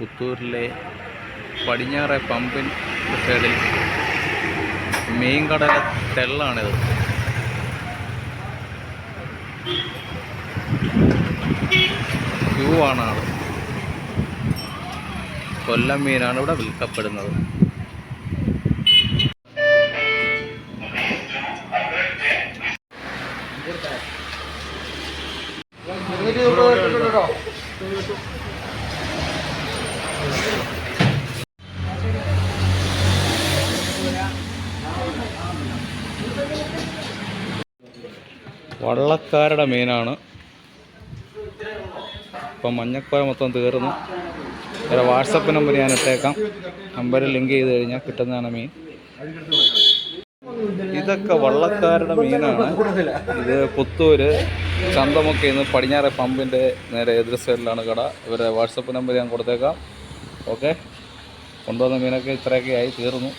പുത്തൂരിലെ പടിഞ്ഞാറെ പമ്പിൻ സൈഡിൽ മീൻകടല തെള്ളാണിത്. ക്യൂ ആണ് ആള്. കൊല്ലം മീനാണ് ഇവിടെ വിൽക്കപ്പെടുന്നത്. വള്ളക്കാരുടെ മീനാണ്. ഇപ്പം മഞ്ഞക്കോര മൊത്തം തീർന്നു. വേറെ വാട്സപ്പ് നമ്പർ ഞാൻ ഇട്ടേക്കാം. നമ്പറിൽ ലിങ്ക് ചെയ്ത് കഴിഞ്ഞാൽ കിട്ടുന്നതാണ് മീൻ. ഇതൊക്കെ വള്ളക്കാരുടെ മീനാണ്. ഇത് പുത്തൂര് ചന്തമുക്കിൽ പടിഞ്ഞാറെ പമ്പിൻ്റെ നേരെ എതിർ സൈഡിലാണ് കട. ഇവരുടെ വാട്സപ്പ് നമ്പർ ഞാൻ കൊടുത്തേക്കാം. ഓക്കെ, കൊണ്ടുവന്ന മീനൊക്കെ ഇത്രയൊക്കെ ആയി തീർന്നു.